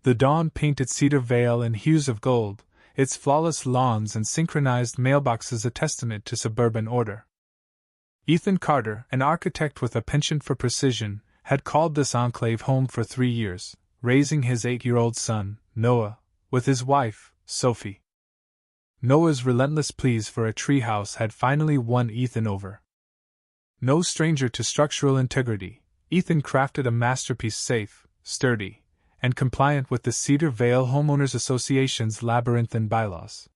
The dawn-painted cedar vale in hues of gold, its flawless lawns and synchronized mailboxes a testament to suburban order. Ethan Carter, an architect with a penchant for precision, had called this enclave home for 3 years, raising his 8-year-old son, Noah, with his wife, Sophie. Noah's relentless pleas for a treehouse had finally won Ethan over. No stranger to structural integrity, Ethan crafted a masterpiece safe, sturdy, and compliant with the Cedar Vale Homeowners Association's labyrinthine bylaws.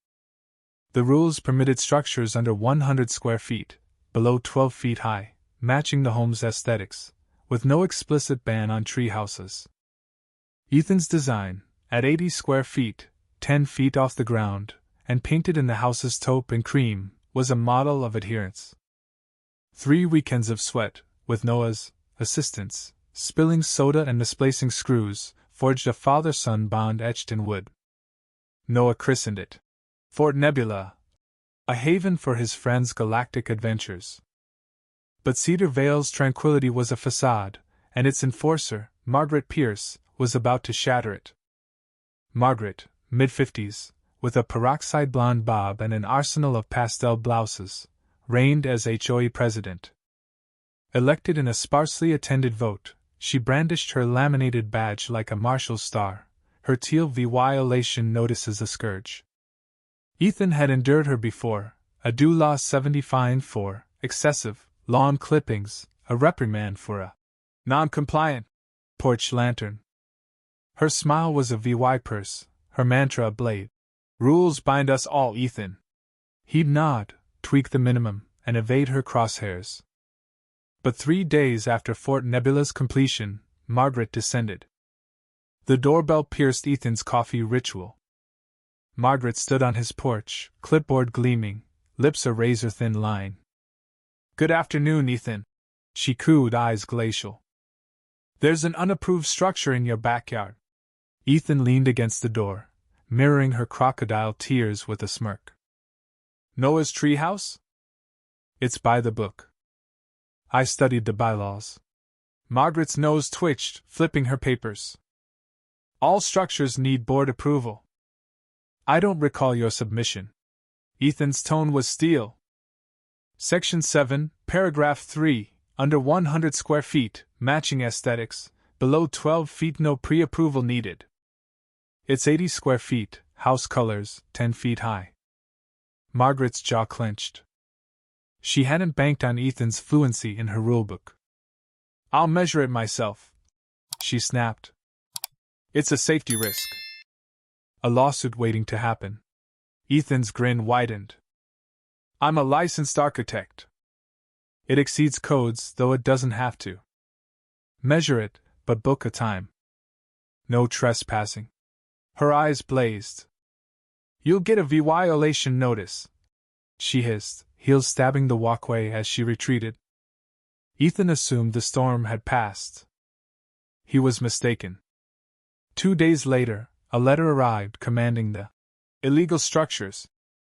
The rules permitted structures under 100 square feet, below 12 feet high, matching the home's aesthetics, with no explicit ban on tree houses. Ethan's design, at 80 square feet, 10 feet off the ground, and painted in the house's taupe and cream, was a model of adherence. 3 weekends of sweat, with Noah's assistance, spilling soda and misplacing screws, forged a father-son bond etched in wood. Noah christened it Fort Nebula, a haven for his friend's galactic adventures. But Cedar Vale's tranquility was a facade, and its enforcer, Margaret Pierce, was about to shatter it. Margaret, mid-50s, with a peroxide blonde bob and an arsenal of pastel blouses, reigned as HOA president. Elected in a sparsely attended vote, she brandished her laminated badge like a marshal's star, her teal violation notices a scourge. Ethan had endured her before, a due law 70 fine for excessive lawn clippings, a reprimand for a non-compliant porch lantern. Her smile was a VY purse, her mantra a blade. Rules bind us all, Ethan. He'd nod, tweak the minimum, and evade her crosshairs. But 3 days after Fort Nebula's completion, Margaret descended. The doorbell pierced Ethan's coffee ritual. Margaret stood on his porch, clipboard gleaming, lips a razor-thin line. "Good afternoon, Ethan," she cooed, eyes glacial. "There's an unapproved structure in your backyard." Ethan leaned against the door, mirroring her crocodile tears with a smirk. "Noah's treehouse?" "It's by the book. I studied the bylaws." Margaret's nose twitched, flipping her papers. "All structures need board approval." "I don't recall your submission." Ethan's tone was steel. Section 7, Paragraph 3, under 100 square feet, matching aesthetics, below 12 feet no pre-approval needed. It's 80 square feet, house colors, 10 feet high. Margaret's jaw clenched. She hadn't banked on Ethan's fluency in her rulebook. "I'll measure it myself," she snapped. "It's a safety risk." A lawsuit waiting to happen. Ethan's grin widened. "I'm a licensed architect. It exceeds codes, though it doesn't have to. Measure it, but book a time. No trespassing." Her eyes blazed. "You'll get a violation notice," she hissed, heels stabbing the walkway as she retreated. Ethan assumed the storm had passed. He was mistaken. 2 days later, a letter arrived commanding the illegal structures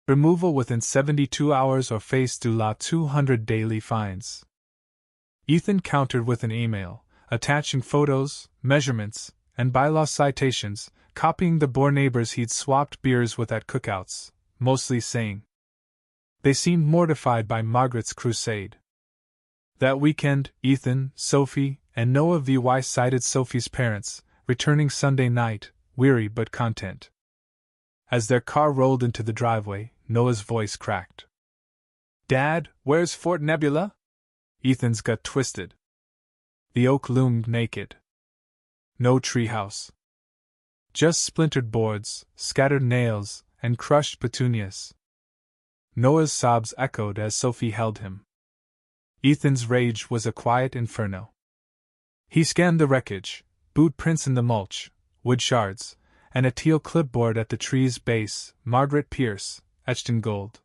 removal within 72 hours or face due law 200 daily fines. Ethan countered with an email, attaching photos, measurements, and bylaw citations, copying the Boer neighbors he'd swapped beers with at cookouts, mostly saying. They seemed mortified by Margaret's crusade. That weekend, Ethan, Sophie, and Noah VY sighted Sophie's parents, returning Sunday night, weary but content. As their car rolled into the driveway, Noah's voice cracked. "Dad, where's Fort Nebula?" Ethan's gut twisted. The oak loomed naked. No treehouse. Just splintered boards, scattered nails, and crushed petunias. Noah's sobs echoed as Sophie held him. Ethan's rage was a quiet inferno. He scanned the wreckage, boot prints in the mulch, wood shards, and a teal clipboard at the tree's base, Margaret Pierce, etched in gold.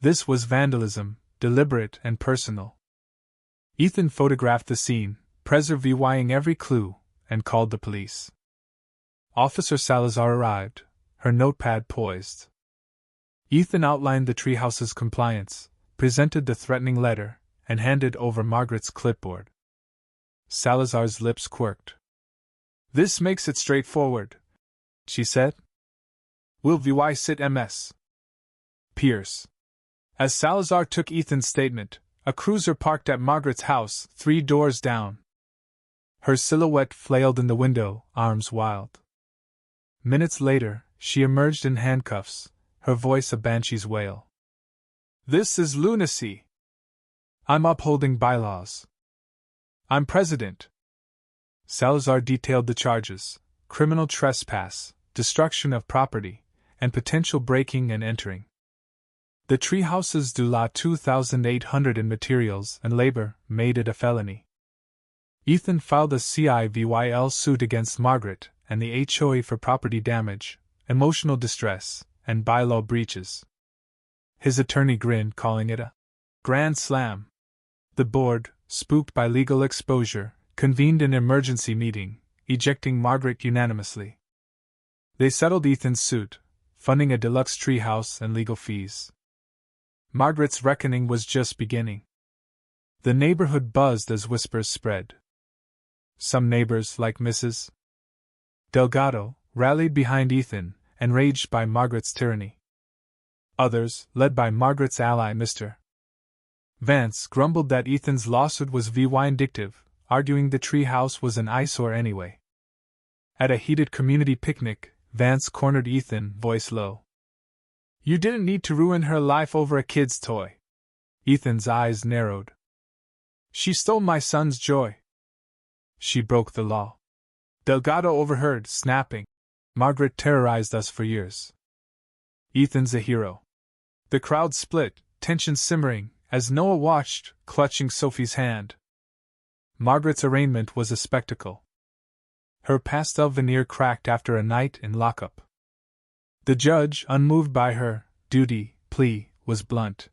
This was vandalism, deliberate and personal. Ethan photographed the scene, preserving every clue, and called the police. Officer Salazar arrived, her notepad poised. Ethan outlined the treehouse's compliance, presented the threatening letter, and handed over Margaret's clipboard. Salazar's lips quirked. This makes it straightforward, she said. Will VY sit MS? Pierce. As Salazar took Ethan's statement, a cruiser parked at Margaret's house, 3 doors down. Her silhouette flailed in the window, arms wild. Minutes later, she emerged in handcuffs, her voice a banshee's wail. This is lunacy. I'm upholding bylaws. I'm president. Salazar detailed the charges: criminal trespass, destruction of property, and potential breaking and entering. The Treehouse's $2,800 in materials and labor made it a felony. Ethan filed a CIVYL suit against Margaret and the HOA for property damage, emotional distress, and bylaw breaches. His attorney grinned, calling it a grand slam. The board, spooked by legal exposure, convened an emergency meeting, ejecting Margaret unanimously. They settled Ethan's suit, funding a deluxe treehouse and legal fees. Margaret's reckoning was just beginning. The neighborhood buzzed as whispers spread. Some neighbors, like Mrs. Delgado, rallied behind Ethan, enraged by Margaret's tyranny. Others, led by Margaret's ally Mr. Vance, grumbled that Ethan's lawsuit was vindictive, arguing the treehouse was an eyesore anyway. At a heated community picnic, Vance cornered Ethan, voice low. You didn't need to ruin her life over a kid's toy. Ethan's eyes narrowed. She stole my son's joy. She broke the law. Delgado overheard, snapping. Margaret terrorized us for years. Ethan's a hero. The crowd split, tension simmering, as Noah watched, clutching Sophie's hand. Margaret's arraignment was a spectacle. Her pastel veneer cracked after a night in lockup. The judge, unmoved by her plea, was blunt.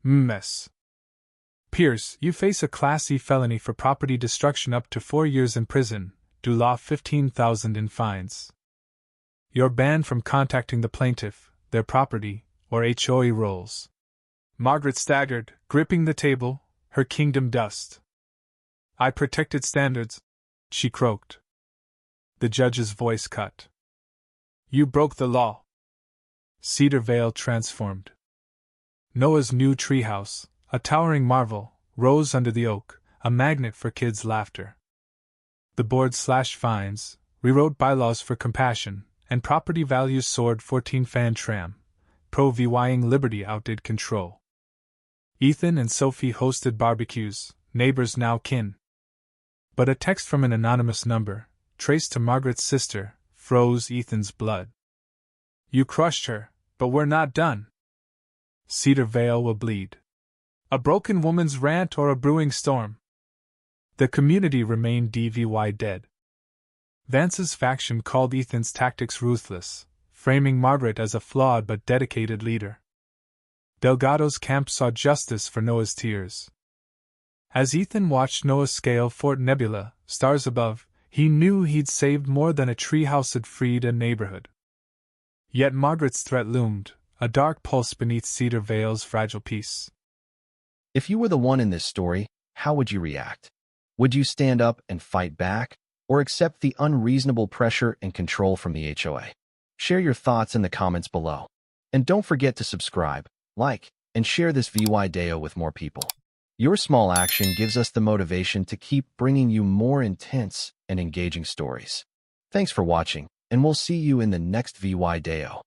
Ms. Pierce, you face a Class E felony for property destruction up to 4 years in prison, due law $15,000 in fines. You're banned from contacting the plaintiff, their property, or HOA rolls. Margaret staggered, gripping the table, her kingdom dust. I protected standards, she croaked. The judge's voice cut. You broke the law. Cedar Vale transformed. Noah's new treehouse, a towering marvel, rose under the oak, a magnet for kids' laughter. The board slashed fines, rewrote bylaws for compassion, and property values soared. 14 fan tram. Pro-VYing liberty outdid control. Ethan and Sophie hosted barbecues, neighbors now kin. But a text from an anonymous number, traced to Margaret's sister, froze Ethan's blood. You crushed her, but we're not done. Cedar Vale will bleed. A broken woman's rant or a brewing storm. The community remained DVY dead. Vance's faction called Ethan's tactics ruthless, framing Margaret as a flawed but dedicated leader. Delgado's camp saw justice for Noah's tears. As Ethan watched Noah scale Fort Nebula, stars above, he knew he'd saved more than a treehouse had freed a neighborhood. Yet Margaret's threat loomed, a dark pulse beneath Cedar Vale's fragile peace. If you were the one in this story, how would you react? Would you stand up and fight back, or accept the unreasonable pressure and control from the HOA? Share your thoughts in the comments below. And don't forget to subscribe, like, and share this video with more people. Your small action gives us the motivation to keep bringing you more intense and engaging stories. Thanks for watching, and we'll see you in the next video.